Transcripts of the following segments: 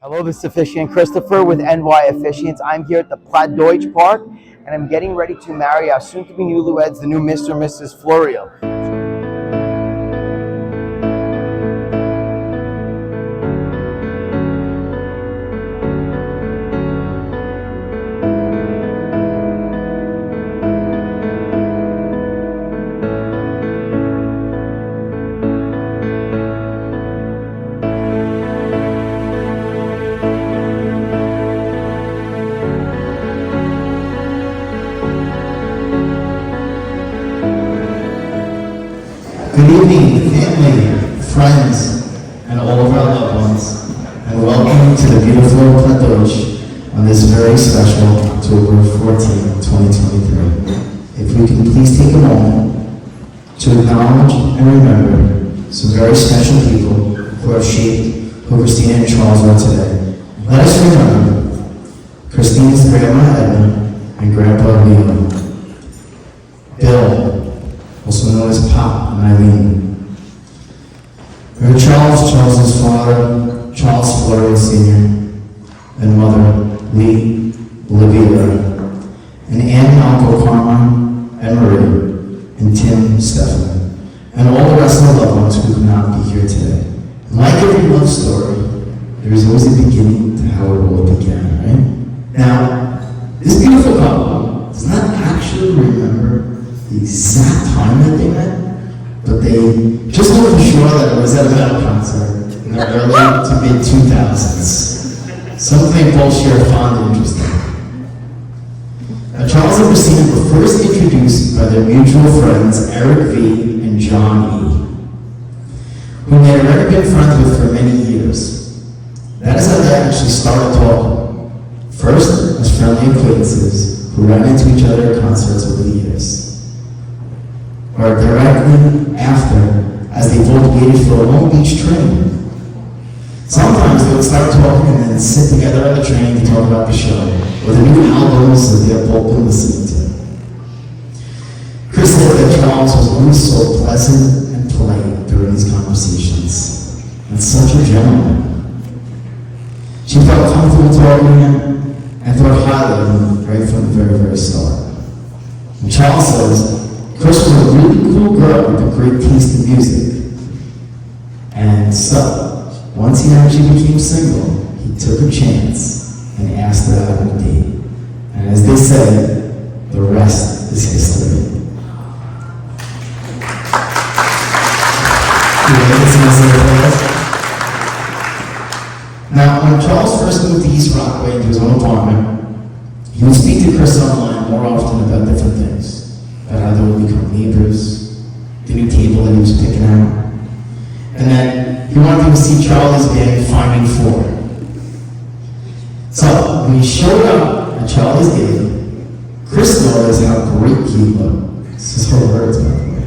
Hello, this is Officiant Christopher with NY Officiants. I'm here at the Plattduetsche Park, and I'm getting ready to marry our soon-to-be newlyweds, the new Mr. and Mrs. Florio. Good evening, family, friends, and all of our loved ones, and welcome to the beautiful Plattduetsche on this very special October 14, 2023. If we can please take a moment to acknowledge and remember some very special people who have shaped who Christina and Charles are today. Let us remember Christina's grandma Edna and Grandpa Leo, Bill, also known as Pop and Eileen. Charles's father, Charles Florio Sr., and mother, Lee, Olivia, and aunt and uncle Carmen and Marie, and Tim, Stephanie, and all the rest of the loved ones who could not be here today. And like every love story, there is always a beginning to how it all began, right? Now, this beautiful couple does not actually remember the exact time that they met, but they just know for sure that it was at a metal concert in the early to mid 2000s. Something both share fond and interesting. Now, Charles and Christina were first introduced by their mutual friends Eric V. and John E., whom they had already been friends with for many years. That is how they actually started talking. First as friendly acquaintances who ran into each other at concerts over the years, or directly after, as they both waited for a Long Beach train. Sometimes they would start talking and then sit together on the train to talk about the show, or the new albums that they had both been listening to. Chris said that Charles was always so pleasant and polite during these conversations, and such a gentleman. She felt comfortable talking to him, and thought highly of him right from the very, very start. And Charles says, Chris was a really cool girl with a great taste in music. And so, once he actually became single, he took a chance and asked her out on a date. And as they say, the rest is history. Now, when Charles first moved to East Rockaway into his own apartment, he would speak to Chris online more often about different things. About how they would become neighbors, the new table that he was picking out. And then he wanted to see Charlie's band Finding Four. So, when he showed up at Charlie's gig, Chris noticed how great he looked. This is her words, by the way.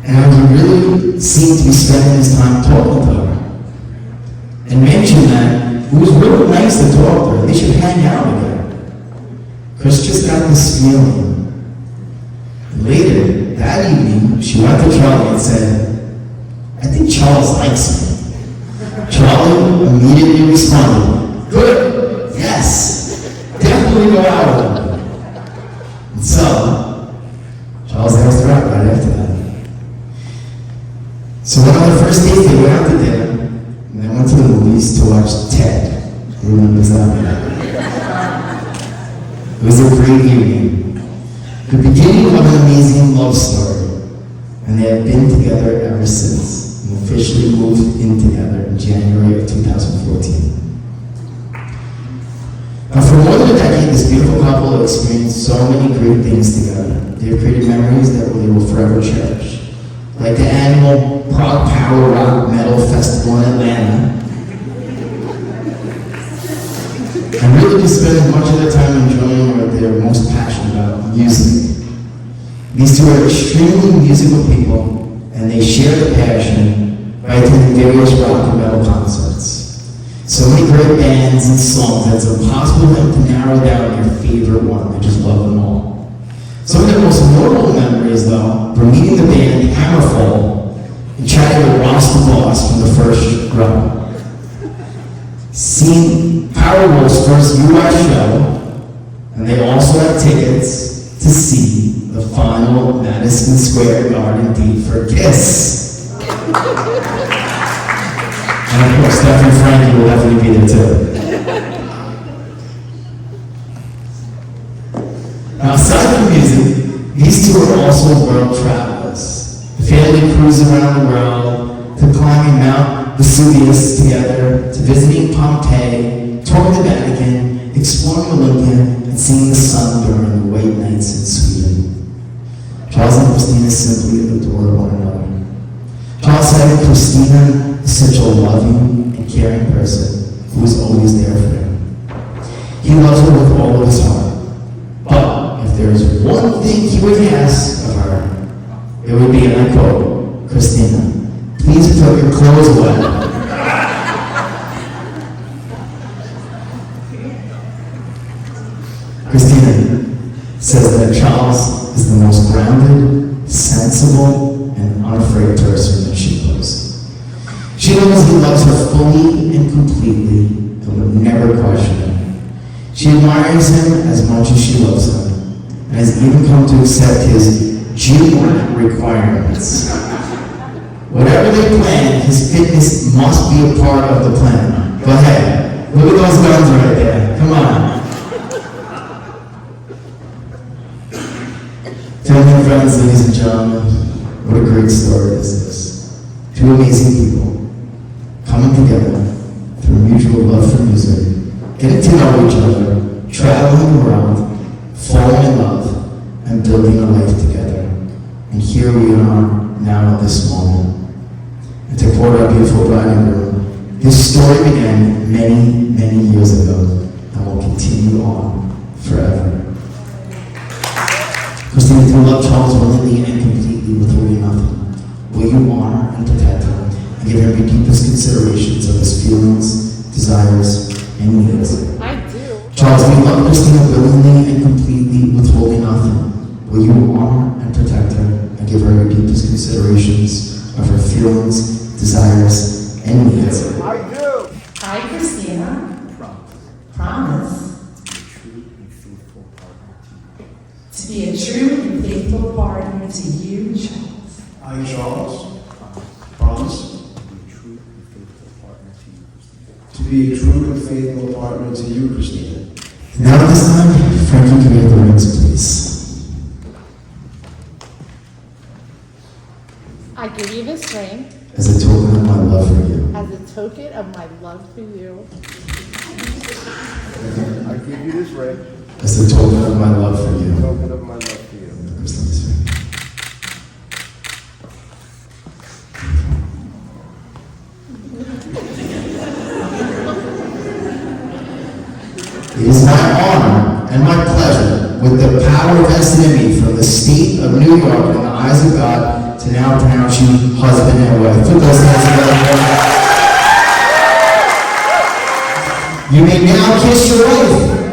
And how he really seemed to be spending his time talking to her. And mentioned that it was really nice to talk to her. They should hang out together. Chris just got this feeling. And later, that evening, she went to Charlie and said, I think Charles likes me. Charlie immediately responded, good, yes, definitely go out with him. And so, Charles asked her out right after that. So one of the first days they went out to dinner, and they went to the movies to watch Ted. Who remembers that? It was a great evening, the beginning of an amazing love story, and they have been together ever since, and officially moved in together in January of 2014. Now, for more than a decade, this beautiful couple have experienced so many great things together. They have created memories that they will forever cherish, like the annual Prog Power Rock Metal Festival in Atlanta, and really just spending much of their time enjoying what they're most passionate about, music. These two are extremely musical people, and they share the passion by attending various rock and metal concerts. So many great bands and songs that it's impossible for them to narrow down their favorite one. They just love them all. Some of their most notable memories, though, were meeting the band Hammerfall and chatting with Ross the Boss from the first row. seen Powerball's first U.S. show, and they also have tickets to see the final Madison Square Garden date for Kiss. And of course, Stephen Frankie will definitely be there too. Now, aside from music, these two are also world travelers. The family cruises around the world, to climbing Mount Vesuvius together, to visiting Pompeii, touring the Vatican, exploring Olympia, and seeing the sun during the white nights in Sweden. Charles and Christina simply adore one another. Charles said Christina is such a loving and caring person who is always there for him. He loves her with all of his heart. But if there is one thing he would ask of her, it would be, and I quote, Christina, please put your clothes away. Christina says that Charles is the most grounded, sensible, and unafraid person that she knows. She knows he loves her fully and completely and would never question him. She admires him as much as she loves him, and has even come to accept his gym requirements. Whatever they plan, his fitness must be a part of the plan. But hey, look at those guns right there. Come on. Family and friends, ladies and gentlemen, what a great story is this. Two amazing people coming together through mutual love for music, getting to know each other, traveling around, falling in love, and building a life together. And here we are now at this moment. And to quote our beautiful bride and groom, this story began many, many years ago and will continue on forever. Christina, to love Charles willingly and completely withholding nothing, will you honor and protect him and give him your deepest considerations of his feelings, desires, and needs? I do. Charles, will you love Christina willingly and completely withholding nothing? Will you honor and protect her and give her your deepest considerations of her feelings, desires, and needs? I do. I, Christina, promise to be a true and faithful partner to you, Charles. I, Charles, promise to be a true and faithful partner to you, Christina. Now at this time, Frankie, can we have the rings, please? I give you this ring As a token of my love for you. as a token of my love for you. I give you this ring, As a token of my love for you. token of my love for you. Christina's ring. It is my honor and my pleasure, with the power vested in me from the state of New York and the eyes of God, to now pronounce you husband and wife. Put those hands together. You may now kiss your wife.